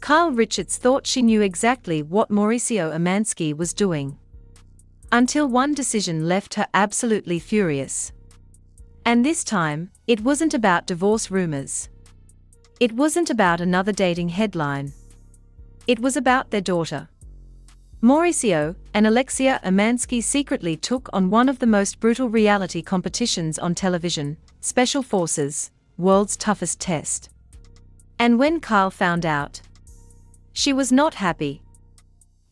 Kyle Richards thought she knew exactly what Mauricio Umansky was doing. Until one decision left her absolutely furious. And this time, it wasn't about divorce rumors. It wasn't about another dating headline. It was about their daughter. Mauricio and Alexia Umansky secretly took on one of the most brutal reality competitions on television, Special Forces, World's Toughest Test. And when Kyle found out, she was not happy.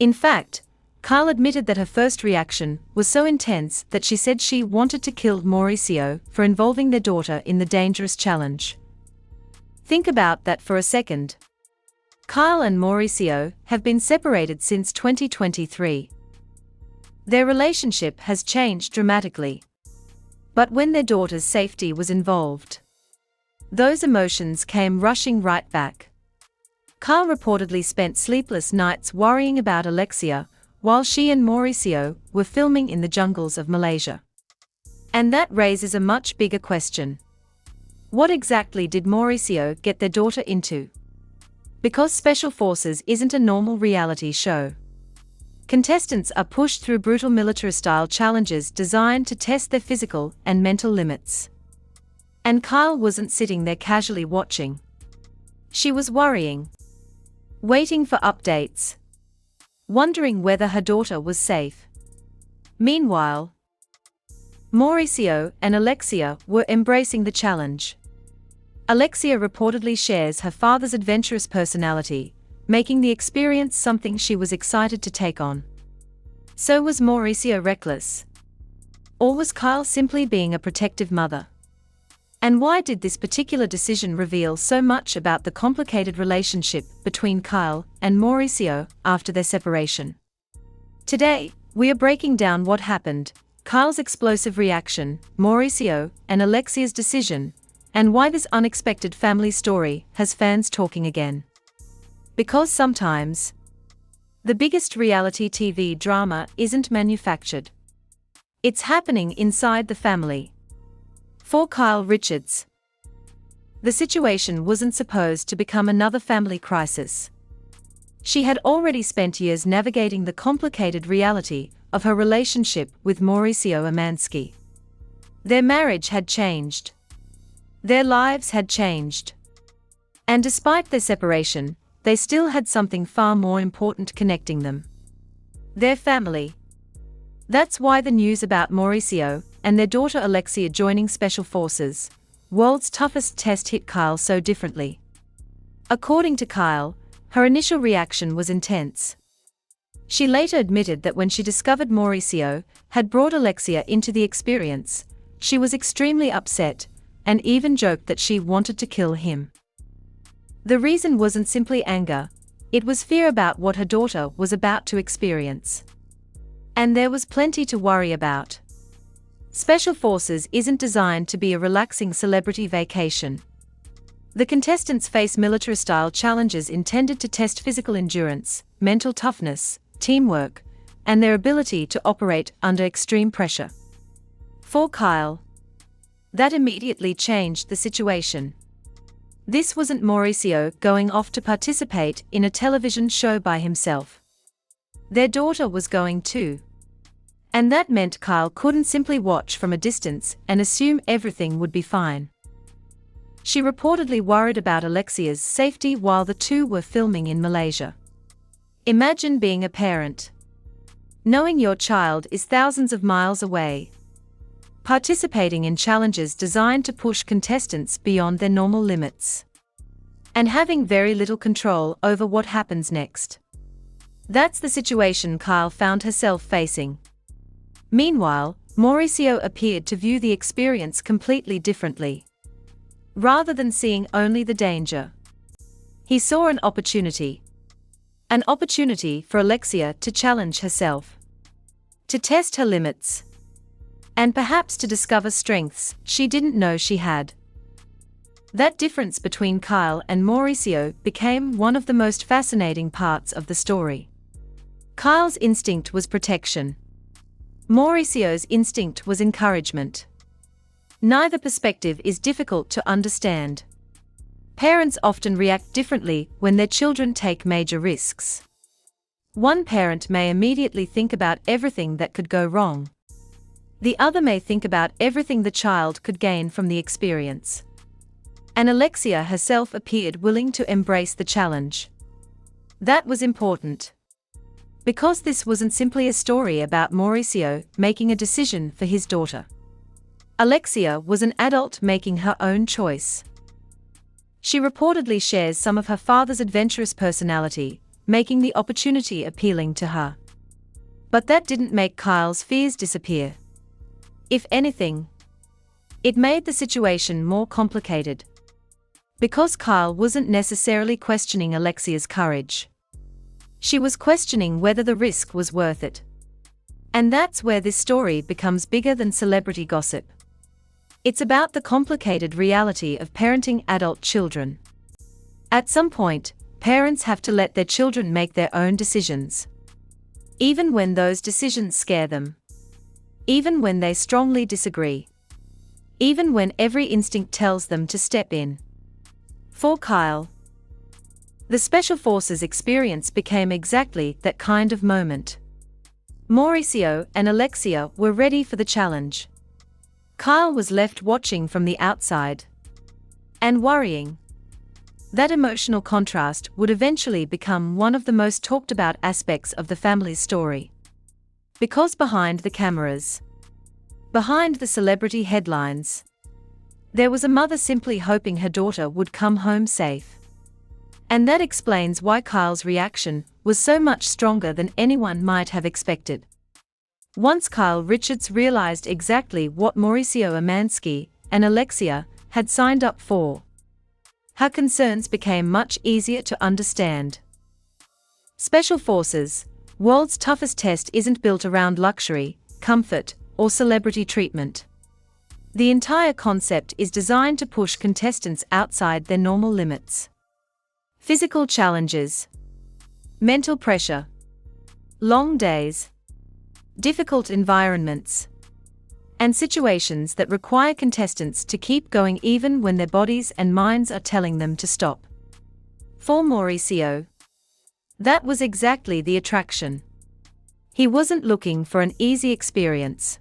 In fact, Kyle admitted that her first reaction was so intense that she said she wanted to kill Mauricio for involving their daughter in the dangerous challenge. Think about that for a second. Kyle and Mauricio have been separated since 2023. Their relationship has changed dramatically. But when their daughter's safety was involved, those emotions came rushing right back. Kyle reportedly spent sleepless nights worrying about Alexia, while she and Mauricio were filming in the jungles of Malaysia. And that raises a much bigger question. What exactly did Mauricio get their daughter into? Because Special Forces isn't a normal reality show. Contestants are pushed through brutal military-style challenges designed to test their physical and mental limits. And Kyle wasn't sitting there casually watching. She was worrying. Waiting for updates. Wondering whether her daughter was safe. Meanwhile, Mauricio and Alexia were embracing the challenge. Alexia reportedly shares her father's adventurous personality, making the experience something she was excited to take on. So was Mauricio reckless? Or was Kyle simply being a protective mother? And why did this particular decision reveal so much about the complicated relationship between Kyle and Mauricio after their separation? Today, we are breaking down what happened, Kyle's explosive reaction, Mauricio and Alexia's decision, and why this unexpected family story has fans talking again. Because sometimes, the biggest reality TV drama isn't manufactured. It's happening inside the family. For Kyle Richards, the situation wasn't supposed to become another family crisis. She had already spent years navigating the complicated reality of her relationship with Mauricio Umansky. Their marriage had changed. Their lives had changed. And despite their separation, they still had something far more important connecting them. Their family. That's why the news about Mauricio and their daughter Alexia joining Special Forces, World's Toughest Test hit Kyle so differently. According to Kyle, her initial reaction was intense. She later admitted that when she discovered Mauricio had brought Alexia into the experience, she was extremely upset, and even joked that she wanted to kill him. The reason wasn't simply anger, it was fear about what her daughter was about to experience. And there was plenty to worry about. Special Forces isn't designed to be a relaxing celebrity vacation. The contestants face military-style challenges intended to test physical endurance, mental toughness, teamwork, and their ability to operate under extreme pressure. For Kyle, that immediately changed the situation. This wasn't Mauricio going off to participate in a television show by himself. Their daughter was going too. And that meant Kyle couldn't simply watch from a distance and assume everything would be fine. She reportedly worried about Alexia's safety while the two were filming in Malaysia. Imagine being a parent, knowing your child is thousands of miles away, participating in challenges designed to push contestants beyond their normal limits, and having very little control over what happens next. That's the situation Kyle found herself facing. Meanwhile, Mauricio appeared to view the experience completely differently. Rather than seeing only the danger, he saw an opportunity. An opportunity for Alexia to challenge herself, to test her limits, and perhaps to discover strengths she didn't know she had. That difference between Kyle and Mauricio became one of the most fascinating parts of the story. Kyle's instinct was protection. Mauricio's instinct was encouragement. Neither perspective is difficult to understand. Parents often react differently when their children take major risks. One parent may immediately think about everything that could go wrong. The other may think about everything the child could gain from the experience. And Alexia herself appeared willing to embrace the challenge. That was important. Because this wasn't simply a story about Mauricio making a decision for his daughter. Alexia was an adult making her own choice. She reportedly shares some of her father's adventurous personality, making the opportunity appealing to her. But that didn't make Kyle's fears disappear. If anything, it made the situation more complicated. Because Kyle wasn't necessarily questioning Alexia's courage. She was questioning whether the risk was worth it. And that's where this story becomes bigger than celebrity gossip. It's about the complicated reality of parenting adult children. At some point, parents have to let their children make their own decisions. Even when those decisions scare them. Even when they strongly disagree. Even when every instinct tells them to step in. For Kyle, the Special Forces experience became exactly that kind of moment. Mauricio and Alexia were ready for the challenge. Kyle was left watching from the outside. And worrying. That emotional contrast would eventually become one of the most talked about aspects of the family's story. Because behind the cameras, behind the celebrity headlines, there was a mother simply hoping her daughter would come home safe. And that explains why Kyle's reaction was so much stronger than anyone might have expected. Once Kyle Richards realized exactly what Mauricio Umansky and Alexia had signed up for, her concerns became much easier to understand. Special Forces, world's toughest test, isn't built around luxury, comfort, or celebrity treatment. The entire concept is designed to push contestants outside their normal limits. Physical challenges, mental pressure, long days, difficult environments, and situations that require contestants to keep going even when their bodies and minds are telling them to stop. For Mauricio, that was exactly the attraction. He wasn't looking for an easy experience.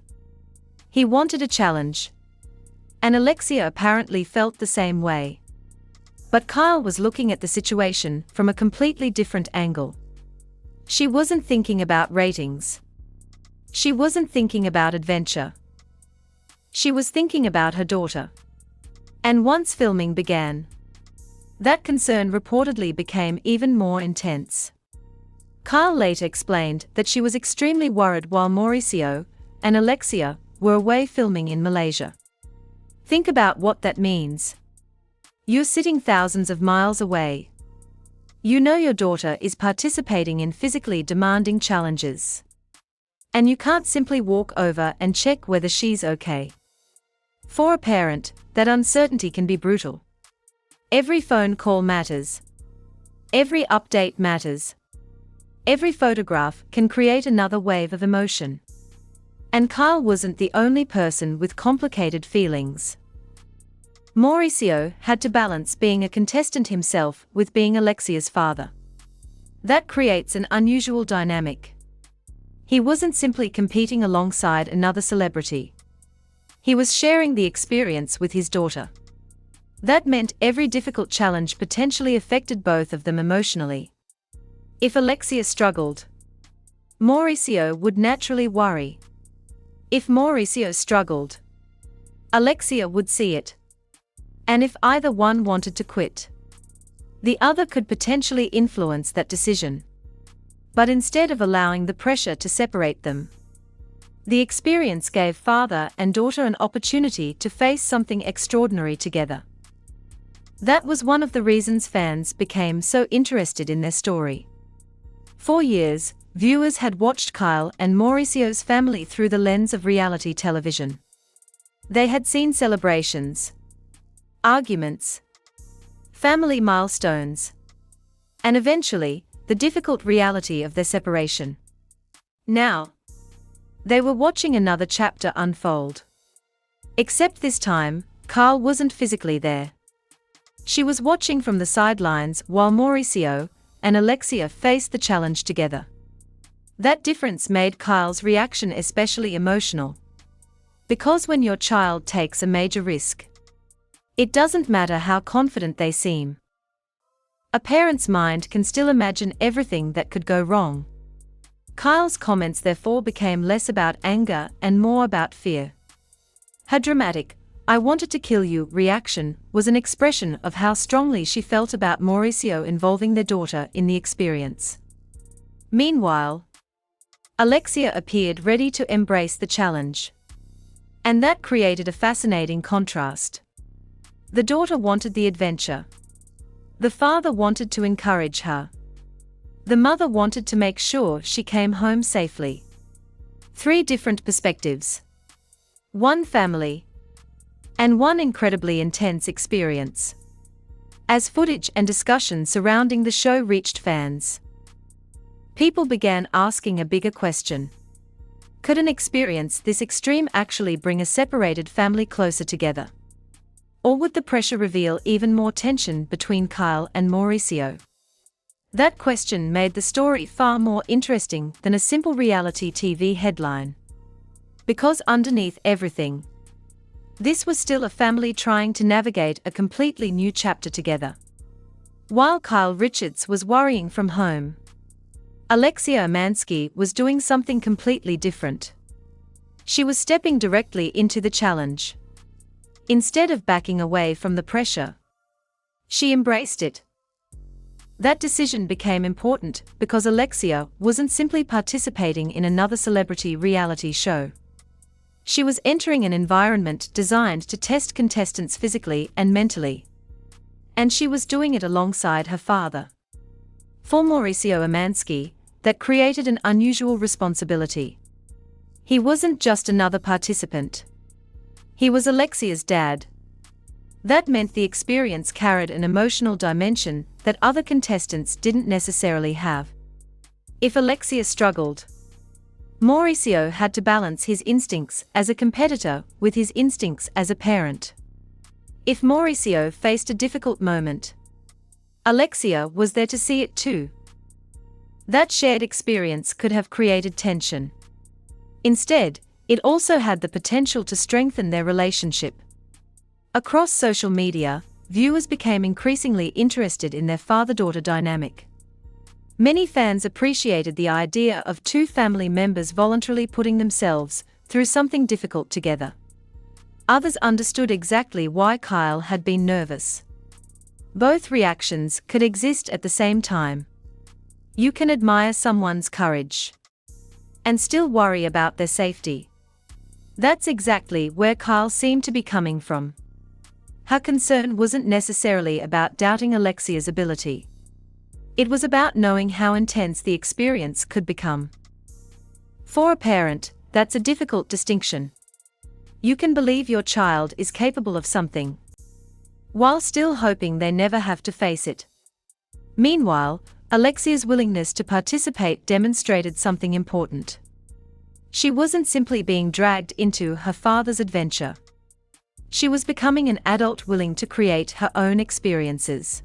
He wanted a challenge. And Alexia apparently felt the same way. But Kyle was looking at the situation from a completely different angle. She wasn't thinking about ratings. She wasn't thinking about adventure. She was thinking about her daughter. And once filming began, that concern reportedly became even more intense. Kyle later explained that she was extremely worried while Mauricio and Alexia were away filming in Malaysia. Think about what that means. You're sitting thousands of miles away. You know your daughter is participating in physically demanding challenges. And you can't simply walk over and check whether she's okay. For a parent, that uncertainty can be brutal. Every phone call matters. Every update matters. Every photograph can create another wave of emotion. And Kyle wasn't the only person with complicated feelings. Mauricio had to balance being a contestant himself with being Alexia's father. That creates an unusual dynamic. He wasn't simply competing alongside another celebrity. He was sharing the experience with his daughter. That meant every difficult challenge potentially affected both of them emotionally. If Alexia struggled, Mauricio would naturally worry. If Mauricio struggled, Alexia would see it. And if either one wanted to quit, the other could potentially influence that decision. But instead of allowing the pressure to separate them, the experience gave father and daughter an opportunity to face something extraordinary together. That was one of the reasons fans became so interested in their story. For years, viewers had watched Kyle and Mauricio's family through the lens of reality television. They had seen celebrations, arguments, family milestones, and eventually, the difficult reality of their separation. Now, they were watching another chapter unfold. Except this time, Kyle wasn't physically there. She was watching from the sidelines while Mauricio and Alexia faced the challenge together. That difference made Kyle's reaction especially emotional. Because when your child takes a major risk, it doesn't matter how confident they seem. A parent's mind can still imagine everything that could go wrong. Kyle's comments therefore became less about anger and more about fear. Her dramatic, "I wanted to kill you" reaction was an expression of how strongly she felt about Mauricio involving their daughter in the experience. Meanwhile, Alexia appeared ready to embrace the challenge. And that created a fascinating contrast. The daughter wanted the adventure. The father wanted to encourage her. The mother wanted to make sure she came home safely. Three different perspectives. One family. And one incredibly intense experience. As footage and discussion surrounding the show reached fans, people began asking a bigger question. Could an experience this extreme actually bring a separated family closer together? Or would the pressure reveal even more tension between Kyle and Mauricio? That question made the story far more interesting than a simple reality TV headline. Because underneath everything, this was still a family trying to navigate a completely new chapter together. While Kyle Richards was worrying from home, Alexia Umansky was doing something completely different. She was stepping directly into the challenge. Instead of backing away from the pressure, she embraced it. That decision became important because Alexia wasn't simply participating in another celebrity reality show. She was entering an environment designed to test contestants physically and mentally. And she was doing it alongside her father. For Mauricio Umansky, that created an unusual responsibility. He wasn't just another participant. He was Alexia's dad. That meant the experience carried an emotional dimension that other contestants didn't necessarily have. If Alexia struggled, Mauricio had to balance his instincts as a competitor with his instincts as a parent. If Mauricio faced a difficult moment, Alexia was there to see it too. That shared experience could have created tension. Instead, it also had the potential to strengthen their relationship. Across social media, viewers became increasingly interested in their father-daughter dynamic. Many fans appreciated the idea of two family members voluntarily putting themselves through something difficult together. Others understood exactly why Kyle had been nervous. Both reactions could exist at the same time. You can admire someone's courage and still worry about their safety. That's exactly where Kyle seemed to be coming from. Her concern wasn't necessarily about doubting Alexia's ability. It was about knowing how intense the experience could become. For a parent, that's a difficult distinction. You can believe your child is capable of something, while still hoping they never have to face it. Meanwhile, Alexia's willingness to participate demonstrated something important. She wasn't simply being dragged into her father's adventure. She was becoming an adult willing to create her own experiences.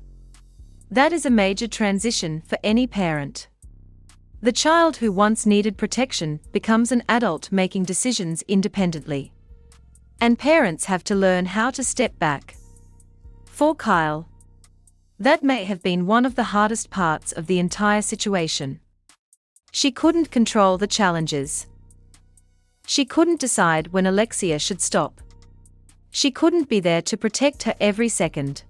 That is a major transition for any parent. The child who once needed protection becomes an adult making decisions independently. And parents have to learn how to step back. For Kyle, that may have been one of the hardest parts of the entire situation. She couldn't control the challenges. She couldn't decide when Alexia should stop. She couldn't be there to protect her every second.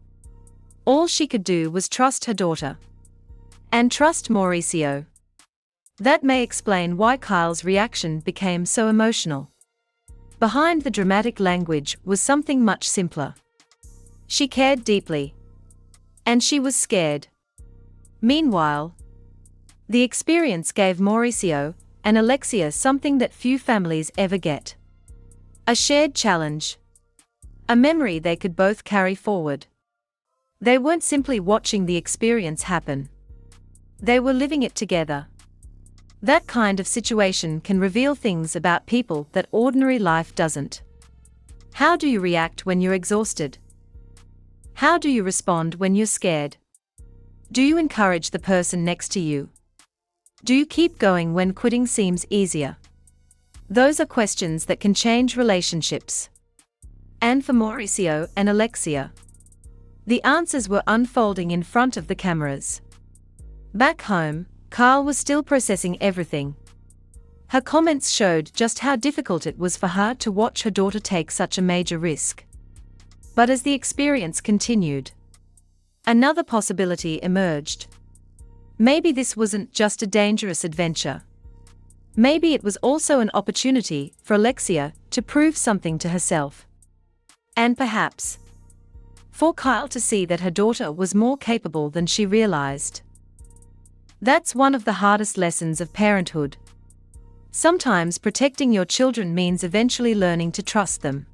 All she could do was trust her daughter. And trust Mauricio. That may explain why Kyle's reaction became so emotional. Behind the dramatic language was something much simpler. She cared deeply. And she was scared. Meanwhile, the experience gave Mauricio and Alexia something that few families ever get. A shared challenge. A memory they could both carry forward. They weren't simply watching the experience happen. They were living it together. That kind of situation can reveal things about people that ordinary life doesn't. How do you react when you're exhausted? How do you respond when you're scared? Do you encourage the person next to you? Do you keep going when quitting seems easier? Those are questions that can change relationships. And for Mauricio and Alexia, the answers were unfolding in front of the cameras. Back home, Kyle was still processing everything. Her comments showed just how difficult it was for her to watch her daughter take such a major risk. But as the experience continued, another possibility emerged. Maybe this wasn't just a dangerous adventure. Maybe it was also an opportunity for Alexia to prove something to herself. And perhaps for Kyle to see that her daughter was more capable than she realized. That's one of the hardest lessons of parenthood. Sometimes protecting your children means eventually learning to trust them.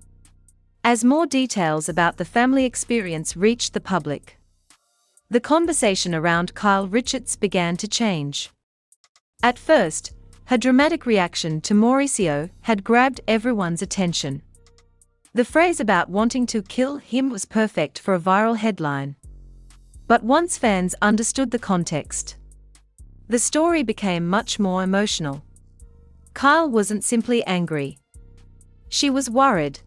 As more details about the family experience reached the public, the conversation around Kyle Richards began to change. At first, her dramatic reaction to Mauricio had grabbed everyone's attention. The phrase about wanting to kill him was perfect for a viral headline. But once fans understood the context, the story became much more emotional. Kyle wasn't simply angry. She was worried.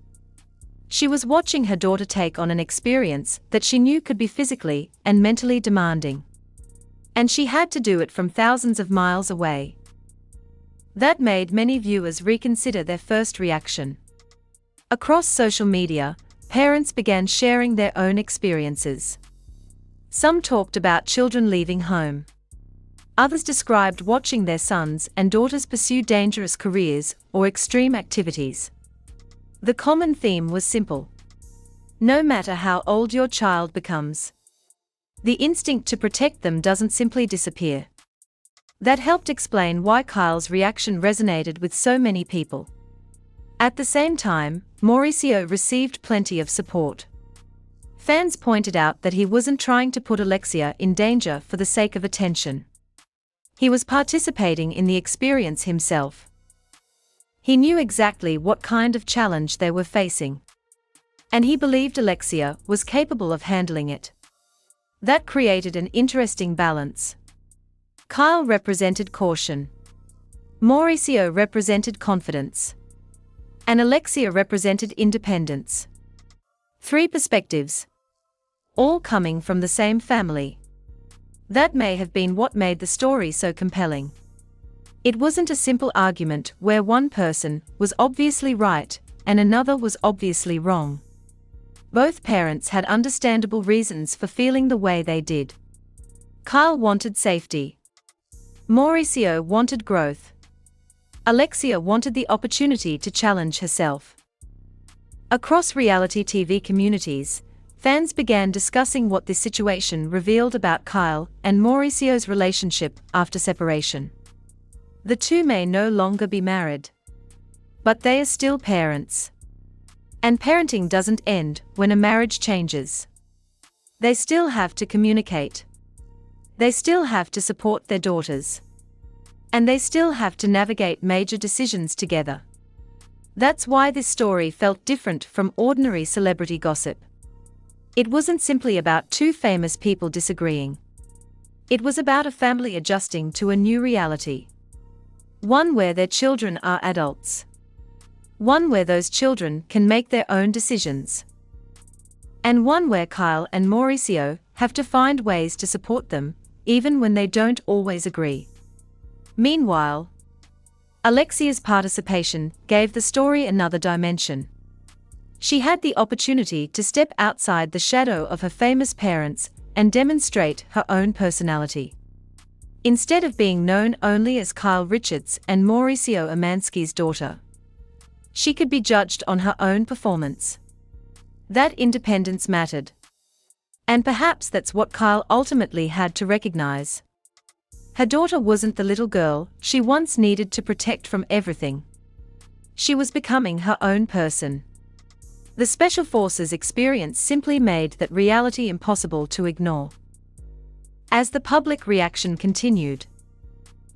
She was watching her daughter take on an experience that she knew could be physically and mentally demanding. And she had to do it from thousands of miles away. That made many viewers reconsider their first reaction. Across social media, parents began sharing their own experiences. Some talked about children leaving home. Others described watching their sons and daughters pursue dangerous careers or extreme activities. The common theme was simple. No matter how old your child becomes, the instinct to protect them doesn't simply disappear. That helped explain why Kyle's reaction resonated with so many people. At the same time, Mauricio received plenty of support. Fans pointed out that he wasn't trying to put Alexia in danger for the sake of attention. He was participating in the experience himself. He knew exactly what kind of challenge they were facing. And he believed Alexia was capable of handling it. That created an interesting balance. Kyle represented caution. Mauricio represented confidence. And Alexia represented independence. Three perspectives, all coming from the same family. That may have been what made the story so compelling. It wasn't a simple argument where one person was obviously right and another was obviously wrong. Both parents had understandable reasons for feeling the way they did. Kyle wanted safety. Mauricio wanted growth. Alexia wanted the opportunity to challenge herself. Across reality TV communities, fans began discussing what this situation revealed about Kyle and Mauricio's relationship after separation. The two may no longer be married, but they are still parents. And parenting doesn't end when a marriage changes. They still have to communicate. They still have to support their daughters. And they still have to navigate major decisions together. That's why this story felt different from ordinary celebrity gossip. It wasn't simply about two famous people disagreeing. It was about a family adjusting to a new reality. One where their children are adults. One where those children can make their own decisions. And one where Kyle and Mauricio have to find ways to support them, even when they don't always agree. Meanwhile, Alexia's participation gave the story another dimension. She had the opportunity to step outside the shadow of her famous parents and demonstrate her own personality. Instead of being known only as Kyle Richards and Mauricio Umansky's daughter, she could be judged on her own performance. That independence mattered. And perhaps that's what Kyle ultimately had to recognize. Her daughter wasn't the little girl she once needed to protect from everything. She was becoming her own person. The Special Forces experience simply made that reality impossible to ignore. As the public reaction continued,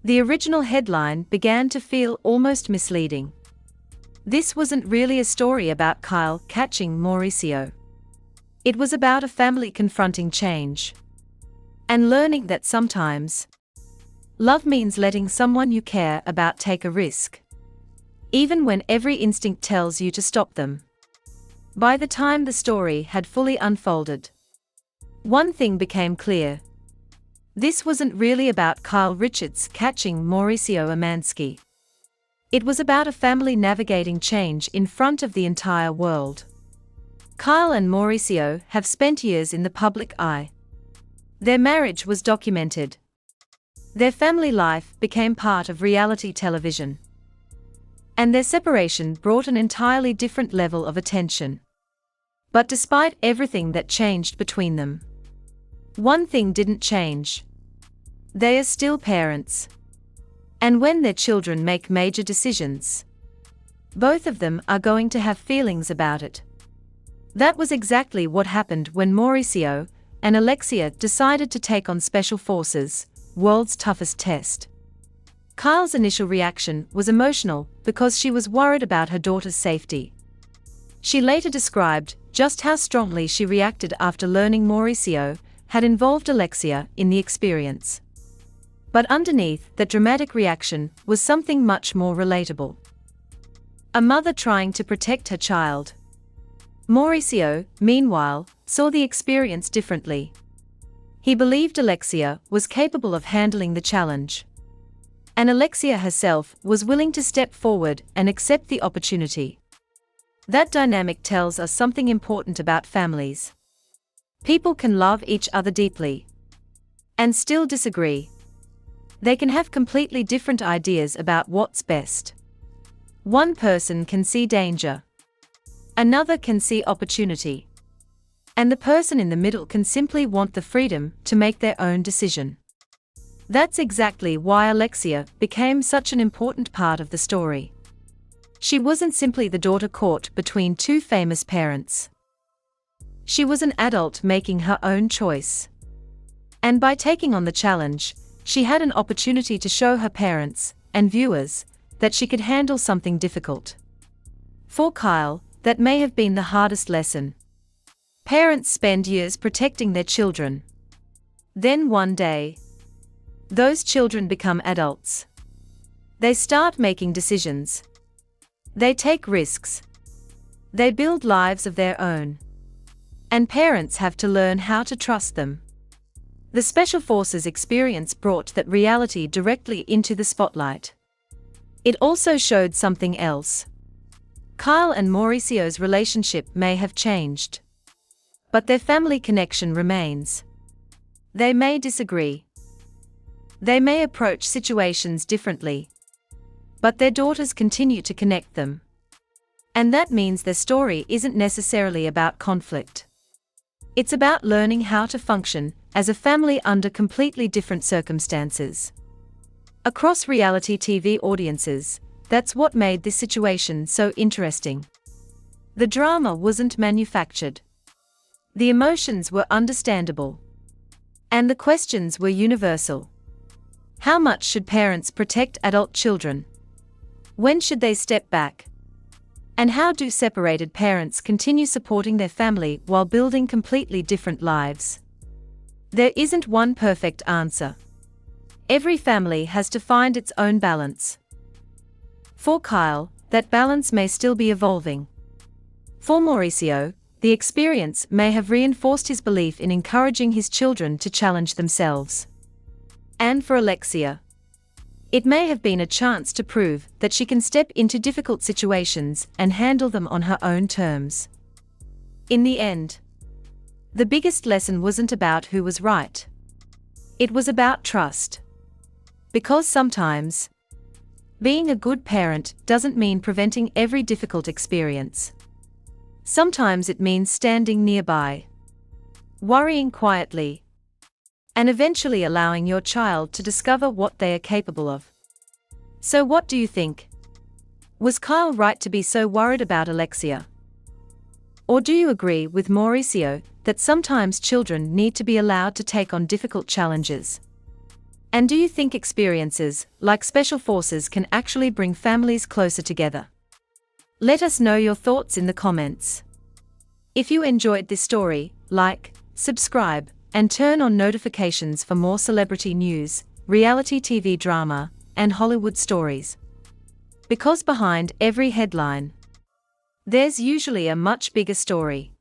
the original headline began to feel almost misleading. This wasn't really a story about Kyle catching Mauricio. It was about a family confronting change and learning that sometimes love means letting someone you care about take a risk, even when every instinct tells you to stop them. By the time the story had fully unfolded, one thing became clear. This wasn't really about Kyle Richards catching Mauricio Umansky. It was about a family navigating change in front of the entire world. Kyle and Mauricio have spent years in the public eye. Their marriage was documented. Their family life became part of reality television. And their separation brought an entirely different level of attention. But despite everything that changed between them, one thing didn't change. They are still parents. And when their children make major decisions, both of them are going to have feelings about it. That was exactly what happened when Mauricio and Alexia decided to take on Special Forces, world's toughest test. Kyle's initial reaction was emotional because she was worried about her daughter's safety. She later described just how strongly she reacted after learning Mauricio had involved Alexia in the experience. But underneath that dramatic reaction was something much more relatable. A mother trying to protect her child. Mauricio, meanwhile, saw the experience differently. He believed Alexia was capable of handling the challenge. And Alexia herself was willing to step forward and accept the opportunity. That dynamic tells us something important about families. People can love each other deeply and still disagree. They can have completely different ideas about what's best. One person can see danger. Another can see opportunity. And the person in the middle can simply want the freedom to make their own decision. That's exactly why Alexia became such an important part of the story. She wasn't simply the daughter caught between two famous parents. She was an adult making her own choice. And by taking on the challenge, she had an opportunity to show her parents and viewers that she could handle something difficult. For Kyle, that may have been the hardest lesson. Parents spend years protecting their children. Then one day, those children become adults. They start making decisions. They take risks. They build lives of their own. And parents have to learn how to trust them. The Special Forces experience brought that reality directly into the spotlight. It also showed something else. Kyle and Mauricio's relationship may have changed, but their family connection remains. They may disagree. They may approach situations differently, but their daughters continue to connect them. And that means their story isn't necessarily about conflict. It's about learning how to function as a family under completely different circumstances. Across reality TV audiences, that's what made this situation so interesting. The drama wasn't manufactured. The emotions were understandable. And the questions were universal. How much should parents protect adult children? When should they step back? And how do separated parents continue supporting their family while building completely different lives? There isn't one perfect answer. Every family has to find its own balance. For Kyle, that balance may still be evolving. For Mauricio, the experience may have reinforced his belief in encouraging his children to challenge themselves. And for Alexia, it may have been a chance to prove that she can step into difficult situations and handle them on her own terms. In the end, the biggest lesson wasn't about who was right. It was about trust. Because sometimes, being a good parent doesn't mean preventing every difficult experience. Sometimes it means standing nearby, worrying quietly, and eventually allowing your child to discover what they are capable of. So what do you think? Was Kyle right to be so worried about Alexia? Or do you agree with Mauricio that sometimes children need to be allowed to take on difficult challenges? And do you think experiences like Special Forces can actually bring families closer together? Let us know your thoughts in the comments. If you enjoyed this story, like, subscribe, and turn on notifications for more celebrity news, reality TV drama, and Hollywood stories. Because behind every headline, there's usually a much bigger story.